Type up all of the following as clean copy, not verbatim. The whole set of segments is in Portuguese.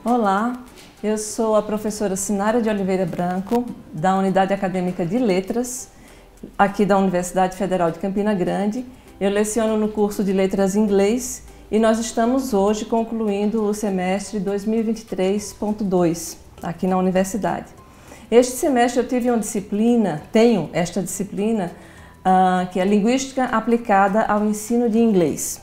Olá, eu sou a professora Sinara de Oliveira Branco, da Unidade Acadêmica de Letras, aqui da Universidade Federal de Campina Grande. Eu leciono no curso de Letras Inglês e nós estamos hoje concluindo o semestre 2023.2 aqui na universidade. Este semestre eu tenho esta disciplina que é Linguística aplicada ao ensino de inglês.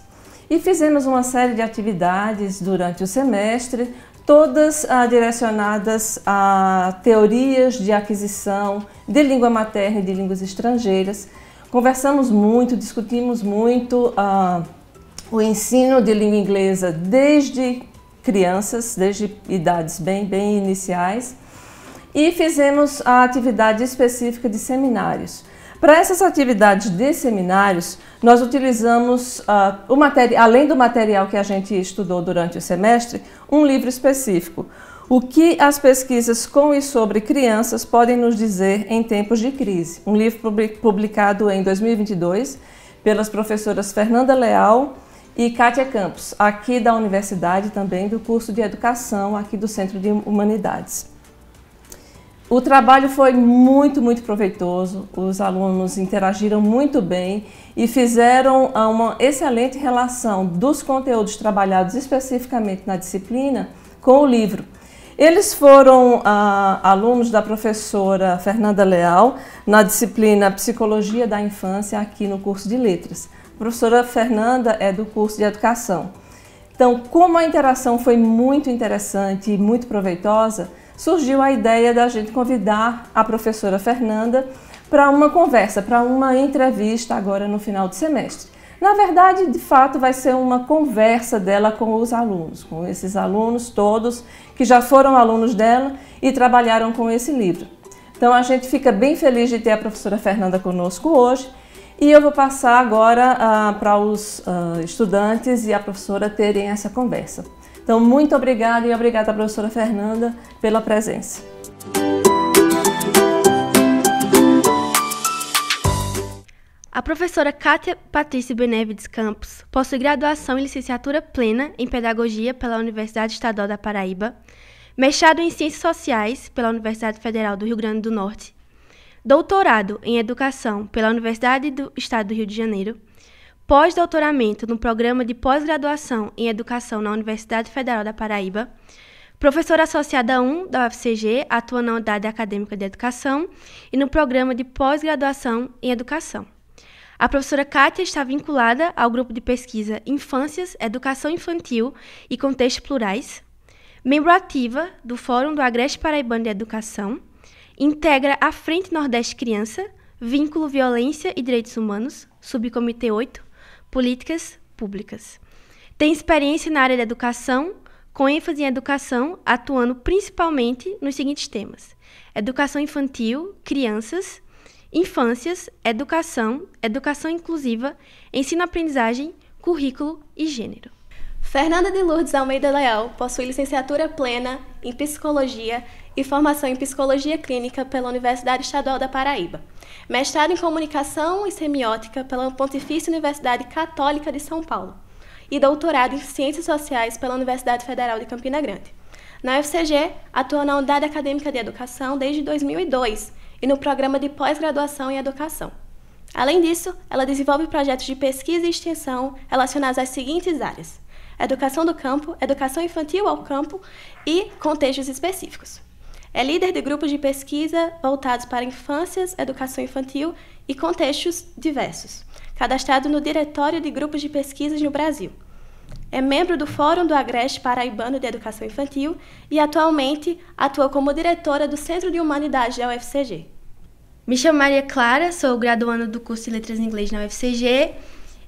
E fizemos uma série de atividades durante o semestre, todas direcionadas a teorias de aquisição de língua materna e de línguas estrangeiras. Conversamos muito, discutimos muito o ensino de língua inglesa desde crianças, desde idades bem iniciais, e fizemos a atividade específica de seminários. Para essas atividades de seminários, nós utilizamos, além do material que a gente estudou durante o semestre, um livro específico. O que as pesquisas com e sobre crianças podem nos dizer em tempos de crise. Um livro publicado em 2022 pelas professoras Fernanda Leal e Kátia Campos, aqui da Universidade, também do curso de Educação, aqui do Centro de Humanidades. O trabalho foi muito proveitoso, os alunos interagiram muito bem e fizeram uma excelente relação dos conteúdos trabalhados especificamente na disciplina com o livro. Eles foram alunos da professora Fernanda Leal na disciplina Psicologia da Infância aqui no curso de Letras. A professora Fernanda é do curso de Educação. Então, como a interação foi muito interessante e muito proveitosa, surgiu a ideia da gente convidar a professora Fernanda para uma conversa, para uma entrevista agora no final do semestre. Na verdade, de fato, vai ser uma conversa dela com os alunos, com esses alunos todos que já foram alunos dela e trabalharam com esse livro. Então, a gente fica bem feliz de ter a professora Fernanda conosco hoje e eu vou passar agora para os estudantes e a professora terem essa conversa. Então, muito obrigada e obrigada à professora Fernanda pela presença. A professora Kátia Patrícia Benevides Campos possui graduação em licenciatura plena em Pedagogia pela Universidade Estadual da Paraíba, mestrado em Ciências Sociais pela Universidade Federal do Rio Grande do Norte, doutorado em Educação pela Universidade do Estado do Rio de Janeiro, pós-doutoramento no Programa de Pós-Graduação em Educação na Universidade Federal da Paraíba, professora associada 1 da UFCG, atua na Unidade Acadêmica de Educação e no Programa de Pós-Graduação em Educação. A professora Kátia está vinculada ao grupo de pesquisa Infâncias, Educação Infantil e Contextos Plurais, membro ativa do Fórum do Agreste Paraibano de Educação, integra a Frente Nordeste Criança, Vínculo Violência e Direitos Humanos, Subcomitê 8, Políticas Públicas. Tem experiência na área da educação, com ênfase em educação, atuando principalmente nos seguintes temas: educação infantil, crianças, infâncias, educação, educação inclusiva, ensino-aprendizagem, currículo e gênero. Fernanda de Lourdes Almeida Leal possui licenciatura plena em Psicologia e formação em Psicologia Clínica pela Universidade Estadual da Paraíba, mestrado em Comunicação e Semiótica pela Pontifícia Universidade Católica de São Paulo e doutorado em Ciências Sociais pela Universidade Federal de Campina Grande. Na UFCG, atua na Unidade Acadêmica de Educação desde 2002 e no Programa de Pós-Graduação em Educação. Além disso, ela desenvolve projetos de pesquisa e extensão relacionados às seguintes áreas: educação do campo, educação infantil ao campo e contextos específicos. É líder de grupos de pesquisa voltados para infâncias, educação infantil e contextos diversos, cadastrado no Diretório de Grupos de Pesquisas no Brasil. É membro do Fórum do Agreste Paraibano de Educação Infantil e atualmente atua como diretora do Centro de Humanidades da UFCG. Me chamo Maria Clara, sou graduanda do curso de Letras em Inglês na UFCG.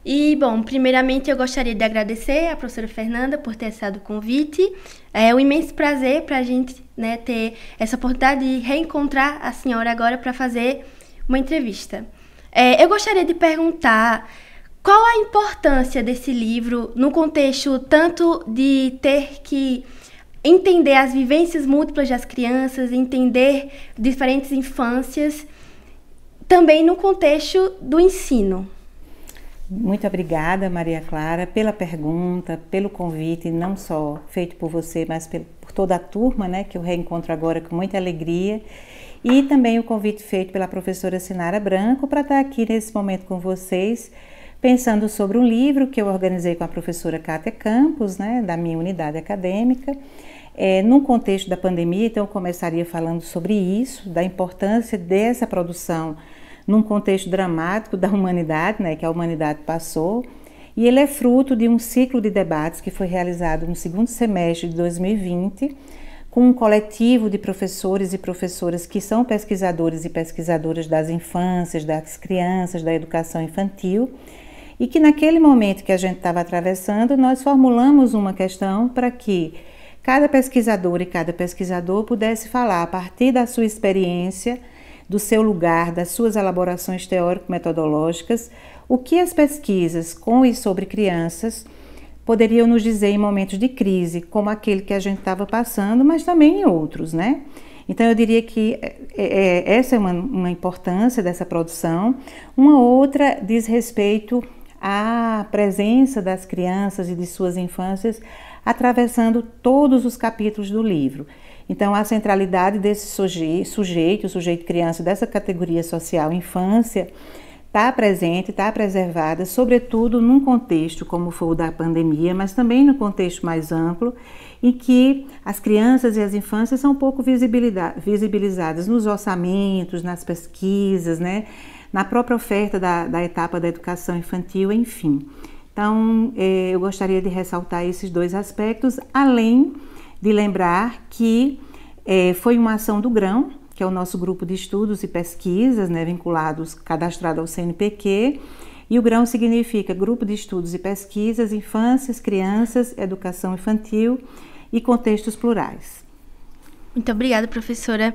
E, bom, primeiramente eu gostaria de agradecer à professora Fernanda por ter aceitado o convite. É um imenso prazer para a gente, ter essa oportunidade de reencontrar a senhora agora para fazer uma entrevista. Eu gostaria de perguntar qual a importância desse livro no contexto tanto de ter que entender as vivências múltiplas das crianças, entender diferentes infâncias, também no contexto do ensino. Muito obrigada, Maria Clara, pela pergunta, pelo convite, não só feito por você, mas por toda a turma, né, que eu reencontro agora com muita alegria, e também o convite feito pela professora Sinara Branco para estar aqui nesse momento com vocês, pensando sobre um livro que eu organizei com a professora Kátia Campos, né, da minha unidade acadêmica, num contexto da pandemia. Então eu começaria falando sobre isso, da importância dessa produção num contexto dramático da humanidade, né, que a humanidade passou, e ele é fruto de um ciclo de debates que foi realizado no segundo semestre de 2020, com um coletivo de professores e professoras que são pesquisadores e pesquisadoras das infâncias, das crianças, da educação infantil, e que naquele momento que a gente estava atravessando, nós formulamos uma questão para que cada pesquisador e cada pesquisador pudesse falar a partir da sua experiência, do seu lugar, das suas elaborações teórico-metodológicas, o que as pesquisas com e sobre crianças poderiam nos dizer em momentos de crise, como aquele que a gente estava passando, mas também em outros, né? Então eu diria que essa é uma importância dessa produção. Uma outra diz respeito à presença das crianças e de suas infâncias atravessando todos os capítulos do livro. Então, a centralidade desse sujeito, o sujeito criança dessa categoria social infância, está presente, está preservada, sobretudo num contexto como foi o da pandemia, mas também no contexto mais amplo, em que as crianças e as infâncias são pouco visibilizadas nos orçamentos, nas pesquisas, né, na própria oferta da etapa da educação infantil, enfim. Então, eu gostaria de ressaltar esses dois aspectos, além de lembrar que foi uma ação do GRÃO, que é o nosso grupo de estudos e pesquisas, né, cadastrado ao CNPq, e o GRÃO significa Grupo de Estudos e Pesquisas, Infâncias, Crianças, Educação Infantil e Contextos Plurais. Muito obrigada, professora.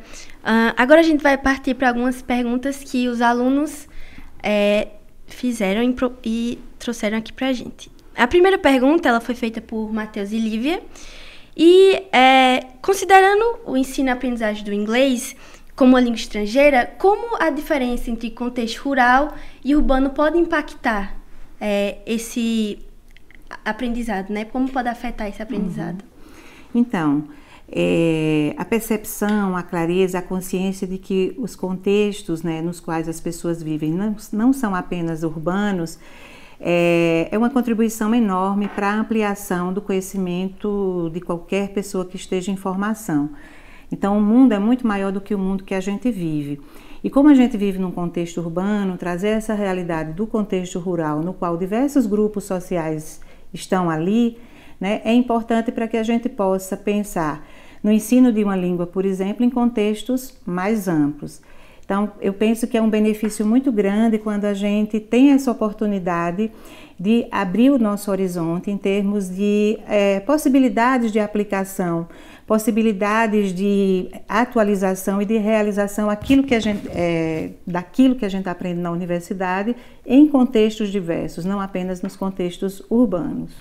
Agora a gente vai partir para algumas perguntas que os alunos fizeram e trouxeram aqui para a gente. A primeira pergunta ela foi feita por Matheus e Lívia. E, considerando o ensino e aprendizagem do inglês como uma língua estrangeira, como a diferença entre contexto rural e urbano pode impactar esse aprendizado, né? Como pode afetar esse aprendizado? Então, a percepção, a clareza, a consciência de que os contextos, né, nos quais as pessoas vivem não são apenas urbanos, é uma contribuição enorme para a ampliação do conhecimento de qualquer pessoa que esteja em formação. Então, o mundo é muito maior do que o mundo que a gente vive. E como a gente vive num contexto urbano, trazer essa realidade do contexto rural, no qual diversos grupos sociais estão ali, né, é importante para que a gente possa pensar no ensino de uma língua, por exemplo, em contextos mais amplos. Então, eu penso que é um benefício muito grande quando a gente tem essa oportunidade de abrir o nosso horizonte em termos de possibilidades de aplicação, possibilidades de atualização e de realização daquilo que a gente aprende na universidade em contextos diversos, não apenas nos contextos urbanos.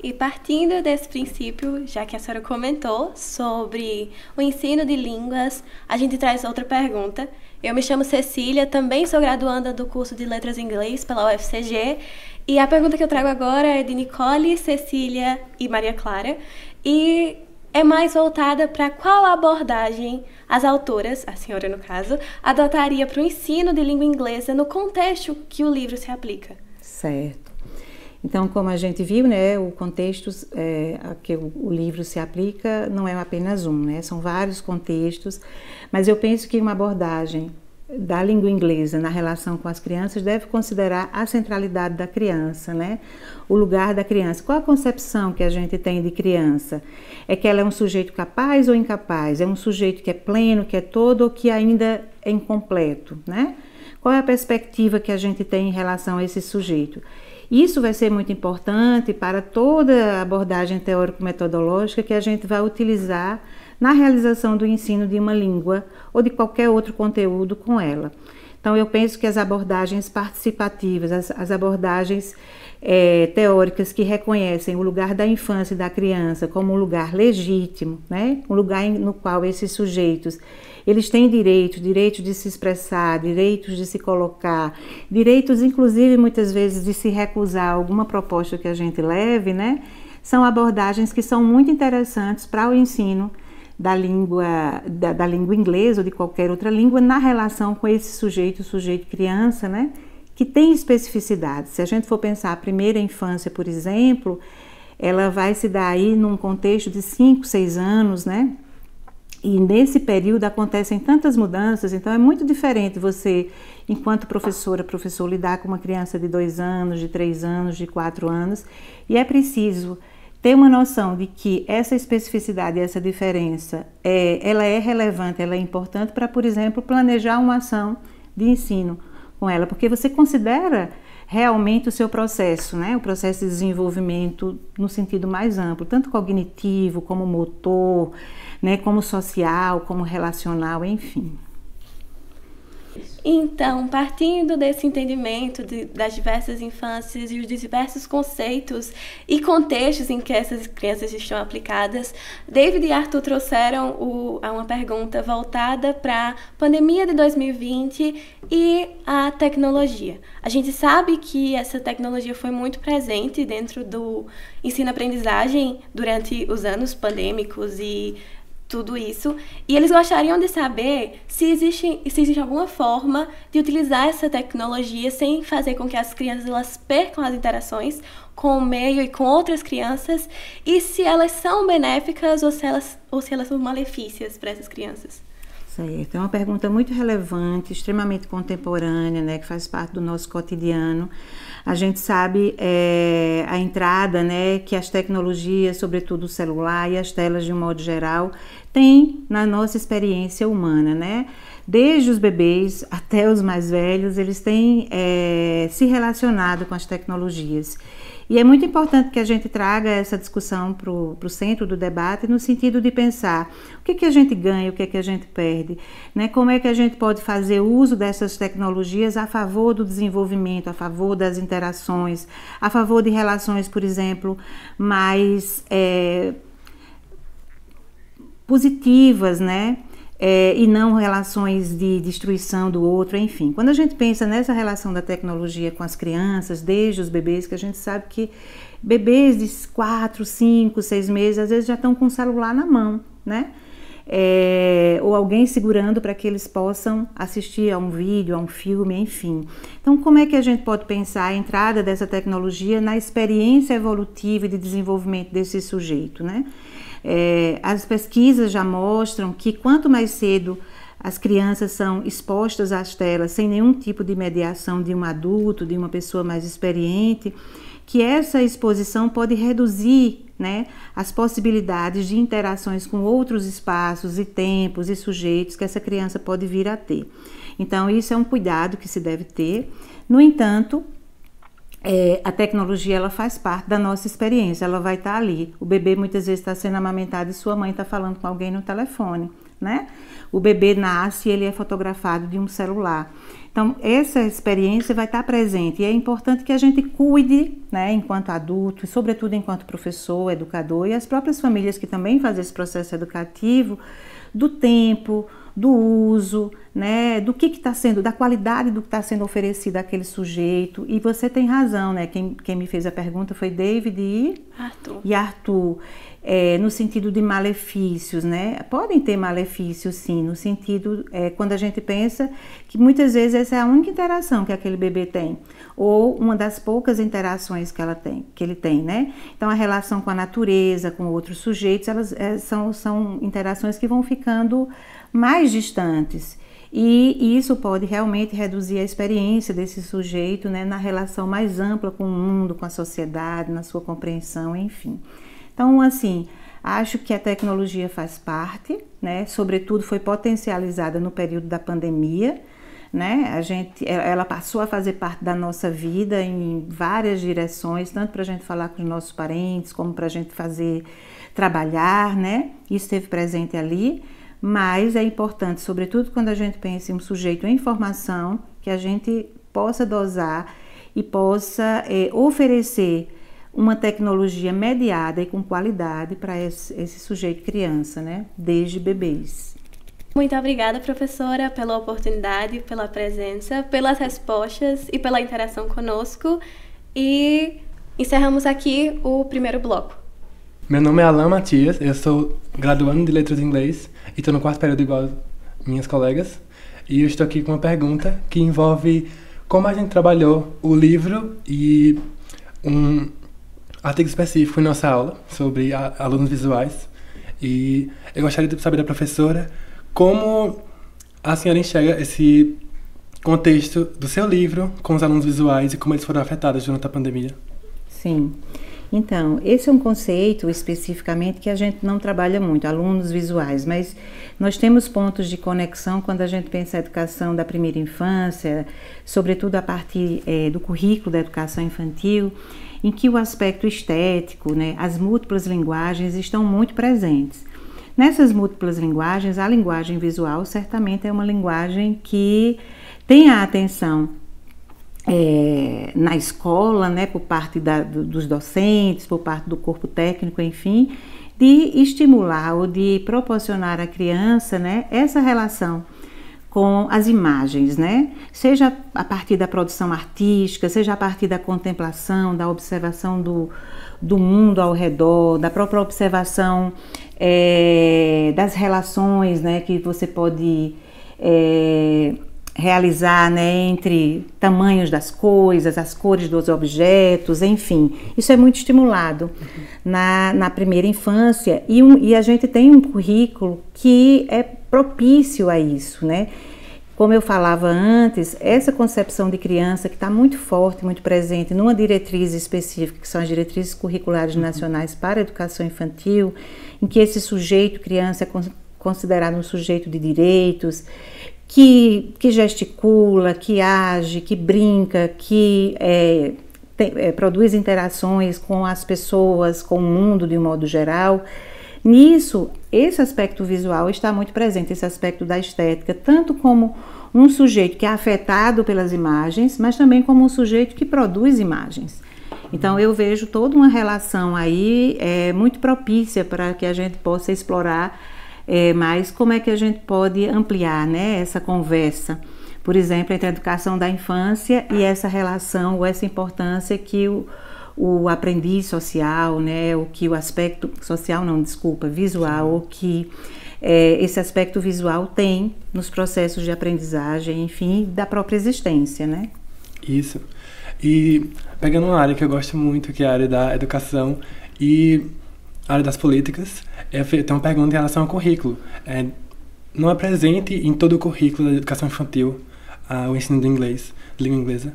E partindo desse princípio, já que a senhora comentou sobre o ensino de línguas, a gente traz outra pergunta. Eu me chamo Cecília, também sou graduanda do curso de Letras em Inglês pela UFCG, e a pergunta que eu trago agora é de Nicole, Cecília e Maria Clara, e é mais voltada para qual abordagem as autoras, a senhora no caso, adotaria para o ensino de língua inglesa no contexto que o livro se aplica. Certo. Então, como a gente viu, né, o contexto a que o livro se aplica não é apenas um, né, são vários contextos, mas eu penso que uma abordagem da língua inglesa na relação com as crianças deve considerar a centralidade da criança, né, o lugar da criança. Qual a concepção que a gente tem de criança? É que ela é um sujeito capaz ou incapaz? É um sujeito que é pleno, que é todo ou que ainda é incompleto, né? Qual é a perspectiva que a gente tem em relação a esse sujeito? Isso vai ser muito importante para toda a abordagem teórico-metodológica que a gente vai utilizar na realização do ensino de uma língua ou de qualquer outro conteúdo com ela. Então, eu penso que as abordagens participativas, as abordagens teóricas que reconhecem o lugar da infância e da criança como um lugar legítimo, né? Um lugar no qual esses sujeitos eles têm direitos de se expressar, direitos de se colocar, direitos inclusive muitas vezes de se recusar alguma proposta que a gente leve, né? São abordagens que são muito interessantes para o ensino da língua inglesa ou de qualquer outra língua na relação com esse sujeito criança, né? Que tem especificidades. Se a gente for pensar a primeira infância, por exemplo, ela vai se dar aí num contexto de 5, 6 anos, né? E nesse período acontecem tantas mudanças, então é muito diferente você, enquanto professor, lidar com uma criança de 2 anos, de 3 anos, de 4 anos, e é preciso ter uma noção de que essa especificidade, essa diferença, ela é relevante, ela é importante para, por exemplo, planejar uma ação de ensino com ela, porque você considera realmente o seu processo, né? O processo de desenvolvimento no sentido mais amplo, tanto cognitivo, como motor, né? Como social, como relacional, enfim. Então, partindo desse entendimento das diversas infâncias e os diversos conceitos e contextos em que essas crianças estão aplicadas, David e Arthur trouxeram uma pergunta voltada para a pandemia de 2020 e a tecnologia. A gente sabe que essa tecnologia foi muito presente dentro do ensino-aprendizagem durante os anos pandêmicos e tudo isso, e eles gostariam de saber se existe alguma forma de utilizar essa tecnologia sem fazer com que as crianças elas percam as interações com o meio e com outras crianças, e se elas são benéficas ou se elas são malefícias para essas crianças. Certo, é uma pergunta muito relevante, extremamente contemporânea, né, que faz parte do nosso cotidiano. A gente sabe a entrada, né, que as tecnologias, sobretudo o celular e as telas de um modo geral, têm na nossa experiência humana, né? Desde os bebês até os mais velhos, eles têm se relacionado com as tecnologias. E é muito importante que a gente traga essa discussão para o centro do debate, no sentido de pensar o que a gente ganha, o que a gente perde, né? Como é que a gente pode fazer uso dessas tecnologias a favor do desenvolvimento, a favor das interações, a favor de relações, por exemplo, mais positivas, né? E não relações de destruição do outro, enfim. Quando a gente pensa nessa relação da tecnologia com as crianças, desde os bebês, que a gente sabe que bebês de 4, 5, 6 meses, às vezes já estão com o celular na mão, né? Ou alguém segurando para que eles possam assistir a um vídeo, a um filme, enfim. Então, como é que a gente pode pensar a entrada dessa tecnologia na experiência evolutiva e de desenvolvimento desse sujeito, né? As pesquisas já mostram que quanto mais cedo as crianças são expostas às telas sem nenhum tipo de mediação de um adulto, de uma pessoa mais experiente, que essa exposição pode reduzir, né, as possibilidades de interações com outros espaços e tempos e sujeitos que essa criança pode vir a ter. Então, isso é um cuidado que se deve ter. No entanto, a tecnologia ela faz parte da nossa experiência, ela vai estar ali. O bebê muitas vezes está sendo amamentado e sua mãe está falando com alguém no telefone, né? O bebê nasce e ele é fotografado de um celular. Então, essa experiência vai estar presente e é importante que a gente cuide, né, enquanto adulto e sobretudo enquanto professor, educador e as próprias famílias que também fazem esse processo educativo, do tempo, do uso, né, do que está sendo, da qualidade do que está sendo oferecido àquele sujeito. E você tem razão, né? Quem me fez a pergunta foi David e Arthur. No sentido de malefícios, né? Podem ter malefícios, sim, no sentido, quando a gente pensa que muitas vezes essa é a única interação que aquele bebê tem, ou uma das poucas interações que ele tem, né? Então, a relação com a natureza, com outros sujeitos, elas são interações que vão ficando mais distantes. E isso pode realmente reduzir a experiência desse sujeito, né, na relação mais ampla com o mundo, com a sociedade, na sua compreensão, enfim. Então, assim, acho que a tecnologia faz parte, né, sobretudo foi potencializada no período da pandemia, né, ela passou a fazer parte da nossa vida em várias direções, tanto para a gente falar com os nossos parentes, como para a gente trabalhar, né, isso esteve presente ali. Mas é importante, sobretudo quando a gente pensa em um sujeito em formação, que a gente possa dosar e possa oferecer uma tecnologia mediada e com qualidade para esse sujeito criança, né? Desde bebês. Muito obrigada, professora, pela oportunidade, pela presença, pelas respostas e pela interação conosco. E encerramos aqui o primeiro bloco. Meu nome é Alan Matias, eu sou graduando de Letras em Inglês e estou no 4º período igual minhas colegas. E eu estou aqui com uma pergunta que envolve como a gente trabalhou o livro e um artigo específico em nossa aula sobre alunos visuais. E eu gostaria de saber da professora como a senhora enxerga esse contexto do seu livro com os alunos visuais e como eles foram afetados durante a pandemia. Sim. Então, esse é um conceito especificamente que a gente não trabalha muito, alunos visuais, mas nós temos pontos de conexão quando a gente pensa a educação da primeira infância, sobretudo a partir do currículo da educação infantil, em que o aspecto estético, né, as múltiplas linguagens estão muito presentes. Nessas múltiplas linguagens, a linguagem visual certamente é uma linguagem que tem a atenção na escola, né, por parte dos docentes, por parte do corpo técnico, enfim, de estimular ou de proporcionar à criança, né, essa relação com as imagens, né, seja a partir da produção artística, seja a partir da contemplação, da observação do mundo ao redor, da própria observação das relações, né, que você pode realizar, né, entre tamanhos das coisas, as cores dos objetos, enfim. Isso é muito estimulado na primeira infância e a gente tem um currículo que é propício a isso, né? Como eu falava antes, essa concepção de criança que está muito forte, muito presente numa diretriz específica, que são as diretrizes curriculares nacionais para a educação infantil, em que esse sujeito, criança, é considerado um sujeito de direitos, que gesticula, que age, que brinca, que produz interações com as pessoas, com o mundo de um modo geral. Nisso, esse aspecto visual está muito presente, esse aspecto da estética, tanto como um sujeito que é afetado pelas imagens, mas também como um sujeito que produz imagens. Então, eu vejo toda uma relação aí muito propícia para que a gente possa explorar mas como é que a gente pode ampliar, né, essa conversa, por exemplo, entre a educação da infância e essa relação ou essa importância que o aprendiz social, né, o que o aspecto social, não, desculpa, visual, o que esse aspecto visual tem nos processos de aprendizagem, enfim, da própria existência, né? Isso. E pegando uma área que eu gosto muito, que é a área da educação e a área das políticas, tem uma pergunta em relação ao currículo. Não é presente em todo o currículo da educação infantil o ensino de inglês, de língua inglesa.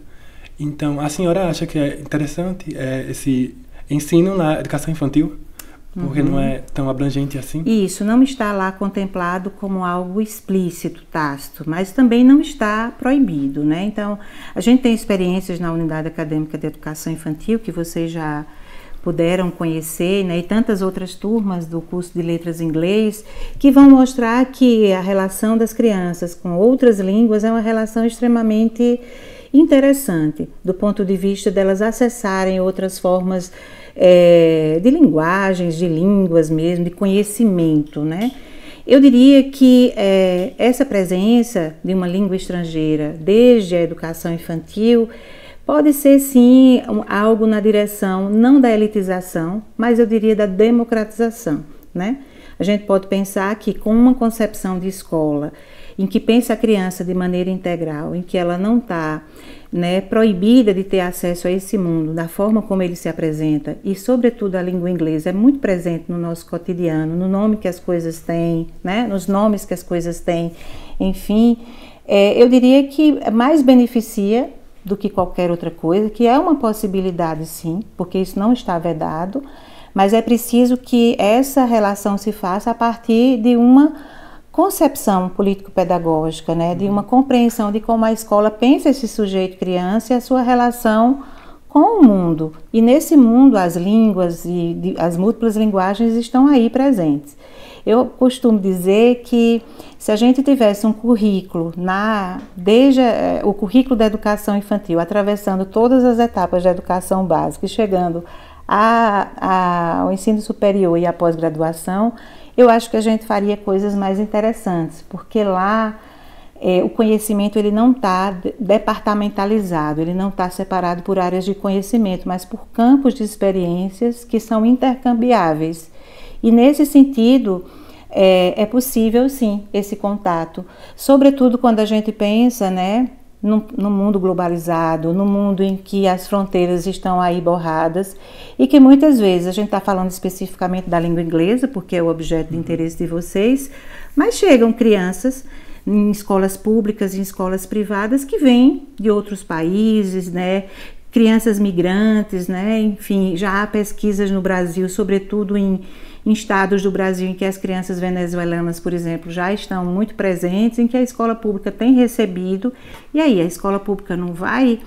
Então, a senhora acha que é interessante esse ensino na educação infantil? Porque não é tão abrangente assim? Isso, não está lá contemplado como algo explícito, tácito, mas também não está proibido, né? Então, a gente tem experiências na Unidade Acadêmica de Educação Infantil, que vocês já puderam conhecer, né, e tantas outras turmas do curso de Letras em Inglês, que vão mostrar que a relação das crianças com outras línguas é uma relação extremamente interessante, do ponto de vista delas acessarem outras formas de linguagens, de línguas mesmo, de conhecimento, né? Eu diria que essa presença de uma língua estrangeira desde a educação infantil pode ser, sim, algo na direção não da elitização, mas eu diria da democratização, né? A gente pode pensar que com uma concepção de escola em que pensa a criança de maneira integral, em que ela não está, né, proibida de ter acesso a esse mundo, da forma como ele se apresenta, e sobretudo a língua inglesa é muito presente no nosso cotidiano, no nome que as coisas têm, né, nos nomes que as coisas têm, enfim, eu diria que mais beneficia do que qualquer outra coisa, que é uma possibilidade sim, porque isso não está vedado, mas é preciso que essa relação se faça a partir de uma concepção político-pedagógica, né, de uma compreensão de como a escola pensa esse sujeito criança e a sua relação com o mundo. E nesse mundo as línguas e as múltiplas linguagens estão aí presentes. Eu costumo dizer que se a gente tivesse um currículo, desde o currículo da educação infantil, atravessando todas as etapas da educação básica e chegando ao ensino superior e à pós-graduação, eu acho que a gente faria coisas mais interessantes, porque lá o conhecimento ele não está departamentalizado, ele não está separado por áreas de conhecimento, mas por campos de experiências que são intercambiáveis. E nesse sentido, é possível sim esse contato, sobretudo quando a gente pensa, né, no mundo globalizado, no mundo em que as fronteiras estão aí borradas e que muitas vezes a gente está falando especificamente da língua inglesa, porque é o objeto de interesse de vocês, mas chegam crianças em escolas públicas, em escolas privadas que vêm de outros países, né? Crianças migrantes, né? Enfim, já há pesquisas no Brasil, sobretudo em estados do Brasil em que as crianças venezuelanas, por exemplo, já estão muito presentes, em que a escola pública tem recebido, e aí a escola pública não vai,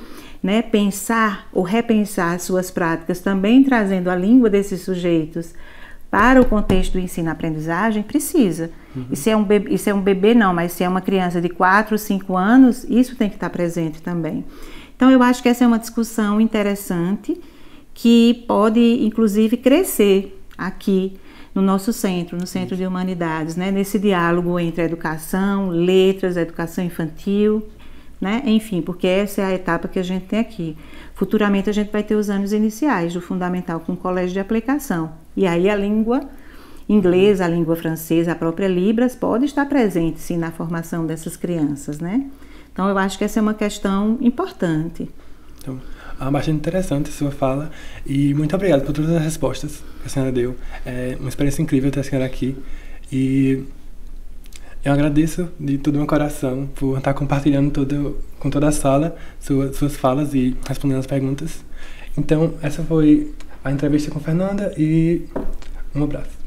né, pensar ou repensar suas práticas, também trazendo a língua desses sujeitos para o contexto do ensino-aprendizagem? Precisa. E se é um bebê não, mas se é uma criança de 4 ou 5 anos, isso tem que estar presente também. Então eu acho que essa é uma discussão interessante que pode inclusive crescer aqui no nosso centro, no Centro de Humanidades, né? Nesse diálogo entre educação, letras, educação infantil, né? Enfim, porque essa é a etapa que a gente tem aqui. Futuramente a gente vai ter os anos iniciais do fundamental com o colégio de aplicação. E aí a língua inglesa, a língua francesa, a própria Libras pode estar presente sim na formação dessas crianças, né? Então eu acho que essa é uma questão importante. Então, bastante interessante a sua fala e muito obrigado por todas as respostas que a senhora deu. É uma experiência incrível ter a senhora aqui e eu agradeço de todo o meu coração por estar compartilhando com toda a sala suas falas e respondendo as perguntas. Então, essa foi a entrevista com Fernanda e um abraço.